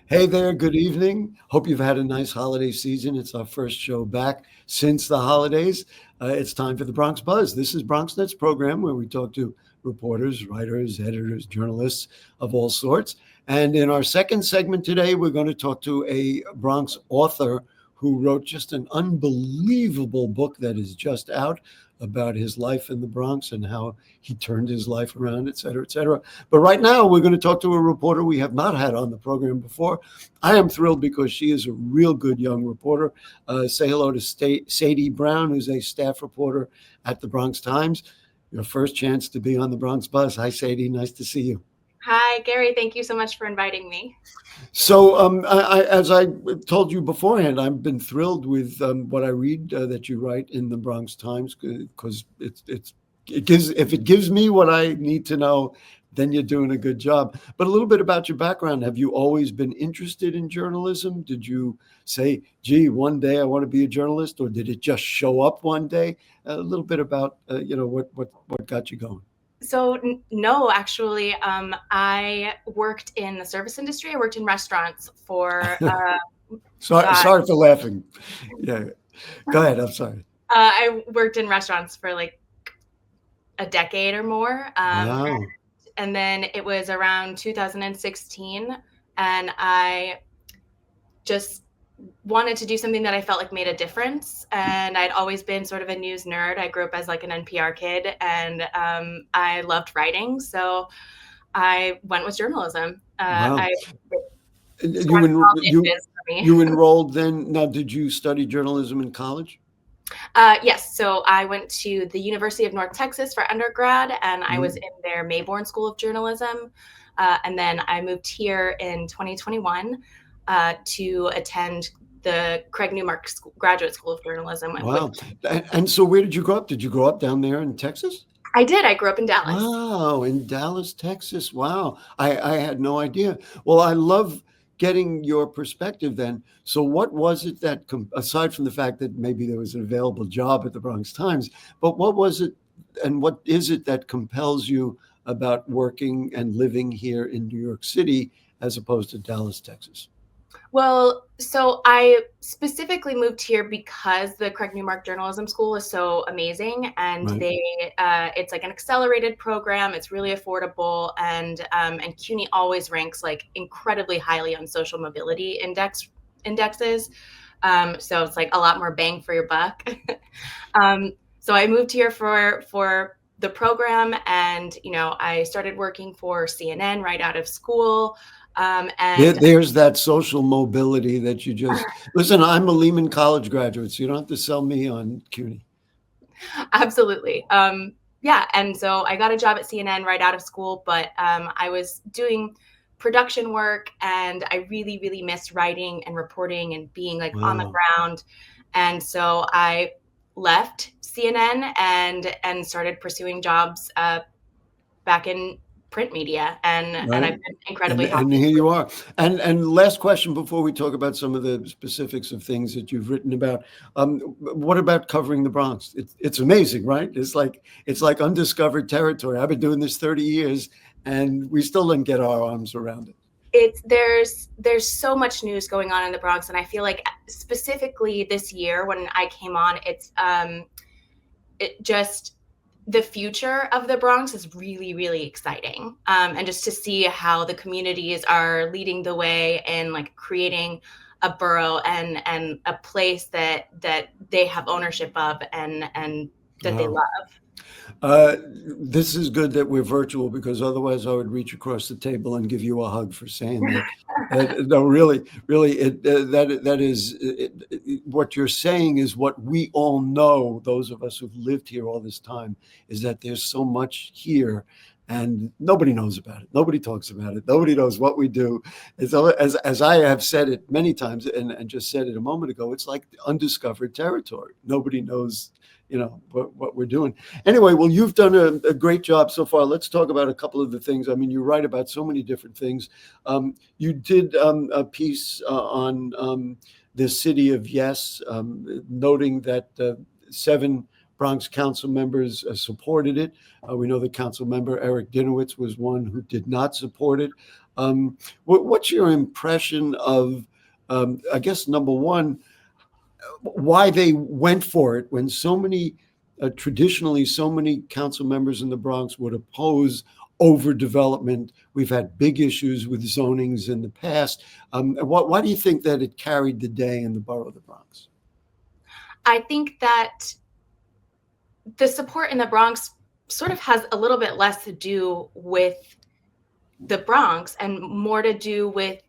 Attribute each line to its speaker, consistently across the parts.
Speaker 1: Hey there, good evening. Hope you've had a nice holiday season. It's our first show back since the holidays. It's time for the Bronx Buzz. This is BronxNet's program where we talk to reporters, writers, editors, journalists of all sorts. And in our second segment today, we're going to talk to a Bronx author who wrote just an unbelievable book that is just out about his life in the Bronx and how he turned his life around, et cetera, et cetera. But right now, we're going to talk to a reporter we have not had on the program before. I am thrilled because she is a real good young reporter. Say hello to Sadie Brown, who's a staff reporter at the Bronx Times. Your first chance to be on the Bronx Buzz. Hi, Sadie. Nice to see you.
Speaker 2: Hi, Gary. Thank you so much for inviting me.
Speaker 1: So, as I told you beforehand, I've been thrilled with what I read that you write in the Bronx Times because it gives if it gives me what I need to know, then you're doing a good job. But a little bit about your background. Have you always been interested in journalism? Did you say, "Gee, one day I want to be a journalist," or did it just show up one day? A little bit about what got you going.
Speaker 2: So, no, actually, I worked in the service industry. I worked in restaurants for,
Speaker 1: Sorry for laughing. Yeah, go ahead. I'm sorry.
Speaker 2: I worked in restaurants for like a decade or more.
Speaker 1: Wow.
Speaker 2: And then it was around 2016, and I just wanted to do something that I felt like made a difference. And I'd always been sort of a news nerd. I grew up as like an NPR kid, and I loved writing. So I went with journalism.
Speaker 1: Wow.
Speaker 2: I
Speaker 1: You
Speaker 2: started
Speaker 1: en-
Speaker 2: small
Speaker 1: you
Speaker 2: niches for me.
Speaker 1: you enrolled then. Now, did you study journalism in college?
Speaker 2: Yes, so I went to the University of North Texas for undergrad, and I was
Speaker 1: Mm.
Speaker 2: in their Mayborn School of Journalism. And then I moved here in 2021 to attend the Craig Newmark Graduate School of Journalism, which
Speaker 1: Wow. And so, where did you grow up? Did you grow up down there in Texas?
Speaker 2: I did. I grew up in Dallas.
Speaker 1: Wow, in Dallas, Texas. Wow. I had no idea. Well, I love getting your perspective then. So, what was it that, aside from the fact that maybe there was an available job at the Bronx Times, but what was it and what is it that compels you about working and living here in New York City as opposed to Dallas, Texas?
Speaker 2: Well, so I specifically moved here because the Craig Newmark Journalism School is so amazing, and
Speaker 1: Right.
Speaker 2: it's like an accelerated program. It's really affordable, and CUNY always ranks like incredibly highly on social mobility indexes. So it's like a lot more bang for your buck. So I moved here for the program, and I started working for CNN right out of school. And
Speaker 1: There's that social mobility that you just listen. I'm a Lehman College graduate, so you don't have to sell me on CUNY.
Speaker 2: Absolutely. Yeah. And so I got a job at CNN right out of school, but I was doing production work, and I really, really missed writing and reporting and being like on the
Speaker 1: Wow.
Speaker 2: ground. And so I left CNN and started pursuing jobs back in print media, and
Speaker 1: Right.
Speaker 2: I've been incredibly
Speaker 1: And
Speaker 2: happy.
Speaker 1: here you are. And last question before we talk about some of the specifics of things that you've written about. What about covering the Bronx? It's amazing, right? It's like undiscovered territory. I've been doing this 30 years, and we still didn't get our arms around it.
Speaker 2: There's so much news going on in the Bronx, and I feel like specifically this year when I came on, it just the future of the Bronx is really, really exciting. And just to see how the communities are leading the way in like creating a borough and a place that they have ownership of and that they
Speaker 1: Wow.
Speaker 2: love.
Speaker 1: Uh, this is good that we're virtual because otherwise I would reach across the table and give you a hug for saying that. No, really, really, that is what you're saying is what we all know. Those of us who've lived here all this time is that there's so much here, and nobody knows about it. Nobody talks about it. Nobody knows what we do. As I have said it many times, and just said it a moment ago, it's like undiscovered territory. Nobody knows, what we're doing. Anyway, well, you've done a great job so far. Let's talk about a couple of the things. I mean, you write about so many different things. You did a piece on the city of Yes, noting that seven Bronx council members supported it. We know that council member Eric Dinowitz was one who did not support it. What's your impression of, I guess, number one, why they went for it when so many, traditionally, so many council members in the Bronx would oppose overdevelopment? We've had big issues with zonings in the past. Why do you think that it carried the day in the borough of the Bronx?
Speaker 2: I think that the support in the Bronx sort of has a little bit less to do with the Bronx and more to do with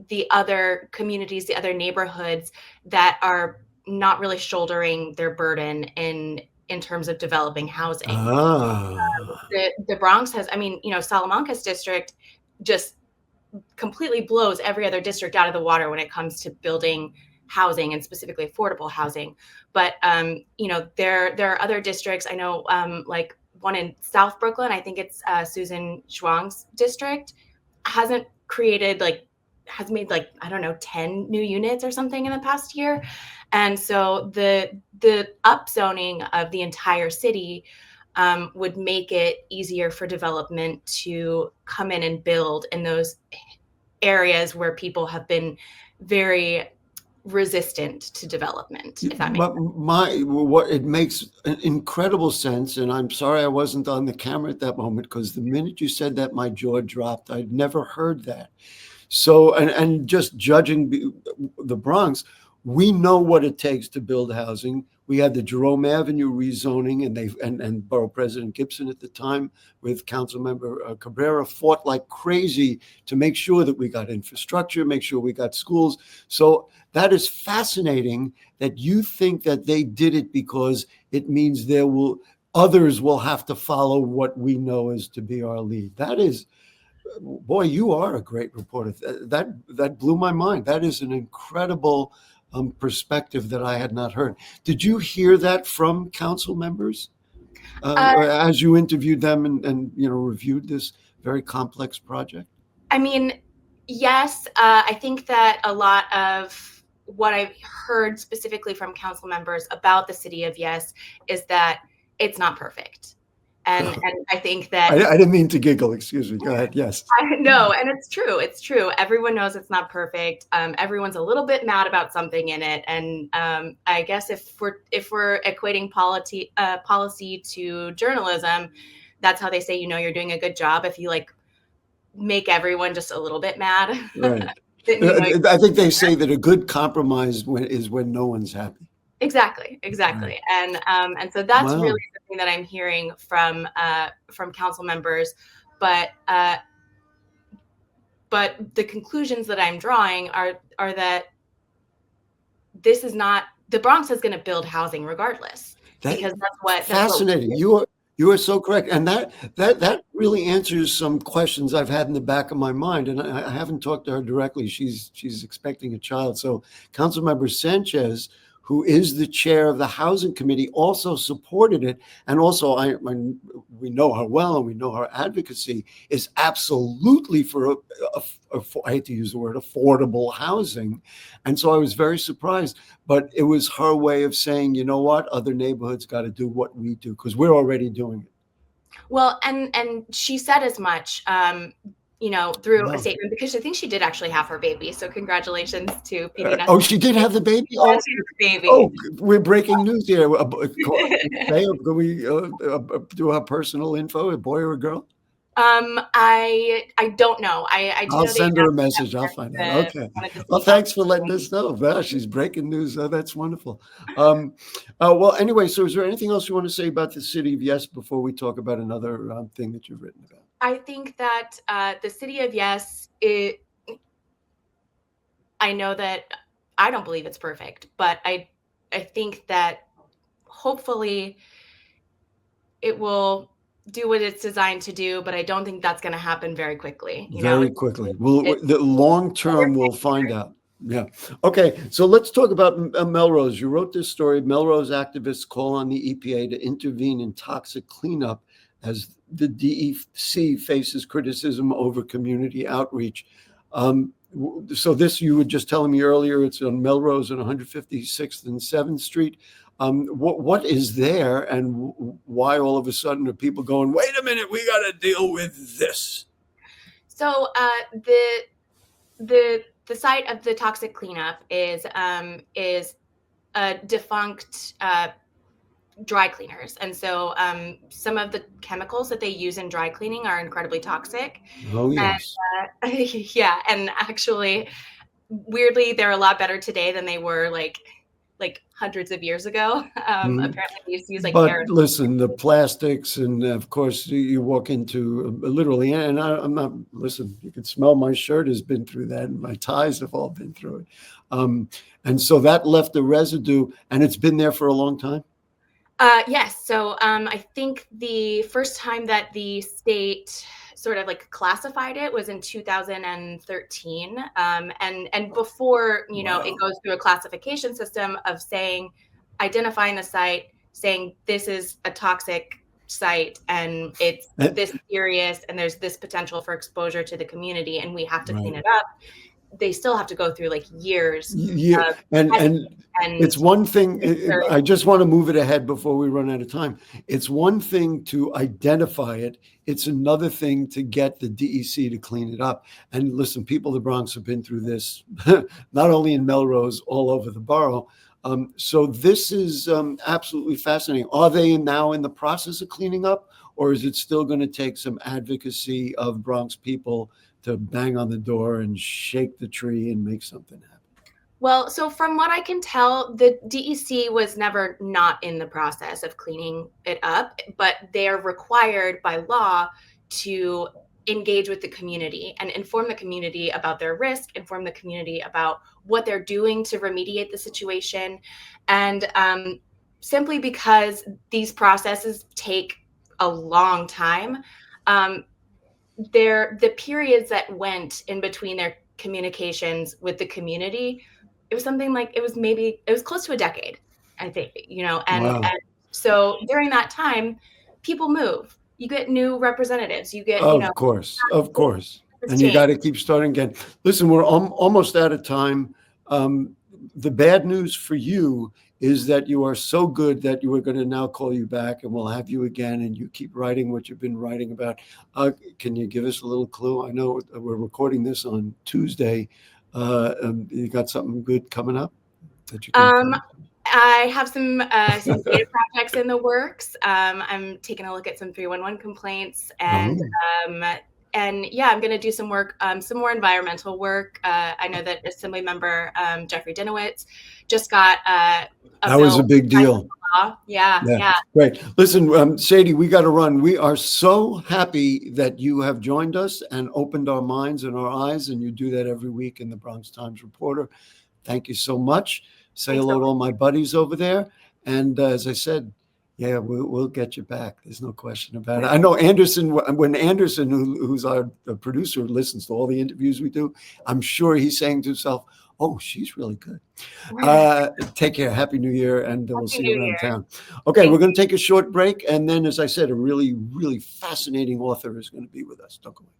Speaker 2: the other communities, the other neighborhoods that are not really shouldering their burden in terms of developing housing.
Speaker 1: Ah,
Speaker 2: The Bronx has, I mean, Salamanca's district just completely blows every other district out of the water when it comes to building housing and specifically affordable housing. But there are other districts. I know, like one in South Brooklyn, I think it's Susan Schwang's district, hasn't created has made I don't know 10 new units or something in the past year. And so the upzoning of the entire city would make it easier for development to come in and build in those areas where people have been very resistant to development, if that makes sense.
Speaker 1: What it makes an incredible sense, and I'm sorry I wasn't on the camera at that moment, because the minute you said that, my jaw dropped. I'd never heard that. So, and just judging the Bronx, we know what it takes to build housing. We had the Jerome Avenue rezoning, and Borough President Gibson at the time, with Councilmember Cabrera, fought like crazy to make sure that we got infrastructure, make sure we got schools. So that is fascinating that you think that they did it because it means others will have to follow what we know as to be our lead. That is, boy, you are a great reporter. That blew my mind. That is an incredible perspective that I had not heard. Did you hear that from council members as you interviewed them and reviewed this very complex project?
Speaker 2: I mean, yes. I think that a lot of what I've heard specifically from council members about the city of Yes is that it's not perfect. And I think that
Speaker 1: I didn't mean to giggle. Excuse me. Go ahead. Yes.
Speaker 2: I know, and it's true. It's true. Everyone knows it's not perfect. Everyone's a little bit mad about something in it, and I guess if we're equating policy to journalism, that's how they say you're doing a good job if you make everyone just a little bit mad.
Speaker 1: Right. I think they say that a good compromise is when no one's happy.
Speaker 2: Exactly.
Speaker 1: Right.
Speaker 2: And so that's
Speaker 1: Wow.
Speaker 2: really something that I'm hearing from council members, but the conclusions that I'm drawing are that this is not, the Bronx is going to build housing regardless, because that's
Speaker 1: fascinating. You are so correct, and that really answers some questions I've had in the back of my mind. And I haven't talked to her directly. She's expecting a child. So Councilmember Sanchez, who is the chair of the Housing Committee, also supported it. And also, we know her well, and we know her advocacy is absolutely for I hate to use the word affordable housing. And so I was very surprised. But it was her way of saying, you know what, other neighborhoods got to do what we do, because we're already doing it.
Speaker 2: Well, and she said as much, through
Speaker 1: Wow.
Speaker 2: a statement, because I think she did actually have her baby. So congratulations to PD.
Speaker 1: Oh, she did have the baby?
Speaker 2: Yeah, she had the baby.
Speaker 1: Oh, we're breaking news here. Can we do our personal info, a boy or a girl?
Speaker 2: I don't know.
Speaker 1: I'll send her a message. I'll find out. Okay. Well, thanks for letting us know. Well, she's breaking news. Oh, that's wonderful. Well, anyway, so is there anything else you want to say about the city of Yes before we talk about another thing that you've written about?
Speaker 2: I think that the city of Yes, I know that I don't believe it's perfect, but I think that hopefully it will do what it's designed to do, but I don't think that's going to happen very quickly.
Speaker 1: Very quickly. The long term, we'll find out. Yeah. Okay. So let's talk about Melrose. You wrote this story. Melrose activists call on the EPA to intervene in toxic cleanup as the DEC faces criticism over community outreach. So this, you were just telling me earlier, it's on Melrose and 156th and 7th Street. What is there, and why all of a sudden are people going, wait a minute, we got to deal with this?
Speaker 2: So the site of the toxic cleanup is a defunct dry cleaners, and so some of the chemicals that they use in dry cleaning are incredibly toxic.
Speaker 1: Oh,
Speaker 2: And
Speaker 1: yes.
Speaker 2: yeah, and actually, weirdly, they're a lot better today than they were like hundreds of years ago.
Speaker 1: Mhm.
Speaker 2: Apparently, they used to use like
Speaker 1: But
Speaker 2: kerosene.
Speaker 1: listen, the plastics, and of course, you walk into literally, and I'm not, listen, you can smell my shirt has been through that, and my ties have all been through it. Um, and so that left a residue, and it's been there for a long time.
Speaker 2: Yes. So I think the first time that the state sort of like classified it was in 2013. And before, it
Speaker 1: Wow.
Speaker 2: goes through a classification system of saying, identifying the site, saying this is a toxic site and it's
Speaker 1: Eh,
Speaker 2: this serious and there's this potential for exposure to the community and we have to clean
Speaker 1: Right.
Speaker 2: it up. They still have to go through like years
Speaker 1: Yeah,
Speaker 2: of testing
Speaker 1: and it's
Speaker 2: and
Speaker 1: one thing.
Speaker 2: research.
Speaker 1: I just want to move it ahead before we run out of time. It's one thing to identify it. It's another thing to get the DEC to clean it up. And listen, people of the Bronx have been through this, not only in Melrose, all over the borough. So this is absolutely fascinating. Are they now in the process of cleaning up, or is it still going to take some advocacy of Bronx people to bang on the door and shake the tree and make something happen?
Speaker 2: Well, so from what I can tell, the DEC was never not in the process of cleaning it up, but they're required by law to engage with the community and inform the community about their risk, inform the community about what they're doing to remediate the situation. And simply because these processes take a long time, um, the periods that went in between their communications with the community, it was something like it was close to a decade, I think, and
Speaker 1: Wow.
Speaker 2: so during that time, people move. You get new representatives. You get,
Speaker 1: Of course, of course.
Speaker 2: it's
Speaker 1: And you got
Speaker 2: changed.
Speaker 1: to keep starting again. Listen, we're almost out of time. Um, the bad news for you is that you are so good that you are going to now call you back, and we'll have you again, and you keep writing what you've been writing about. Can you give us a little clue? I know we're recording this on Tuesday. You got something good coming up that you can tell
Speaker 2: Um,
Speaker 1: us?
Speaker 2: I have some data projects in the works. I'm taking a look at some 311 complaints,
Speaker 1: Oh,
Speaker 2: um, and yeah, I'm going to do some work, some more environmental work. I know that Assembly Member Jeffrey Dinowitz just got a
Speaker 1: that was
Speaker 2: bill
Speaker 1: a big
Speaker 2: signed
Speaker 1: deal.
Speaker 2: into law. Yeah,
Speaker 1: Yeah,
Speaker 2: yeah.
Speaker 1: great. Listen, Sadie, we got to run. We are so happy that you have joined us and opened our minds and our eyes, and you do that every week in the Bronx Times Reporter. Thank you so much. Say
Speaker 2: Thanks so
Speaker 1: hello to
Speaker 2: much.
Speaker 1: all my buddies over there. And as I said, yeah, we'll get you back. There's no question about it. I know Anderson, when Anderson, who's our producer, listens to all the interviews we do, I'm sure he's saying to himself, oh, she's really good. Take care. Happy New Year, and we'll
Speaker 2: Happy
Speaker 1: see you
Speaker 2: New
Speaker 1: around
Speaker 2: Year.
Speaker 1: town. Okay, we're
Speaker 2: Thank
Speaker 1: going
Speaker 2: you.
Speaker 1: to take a short break. And then, as I said, a really, really fascinating author is going to be with us. Don't go away.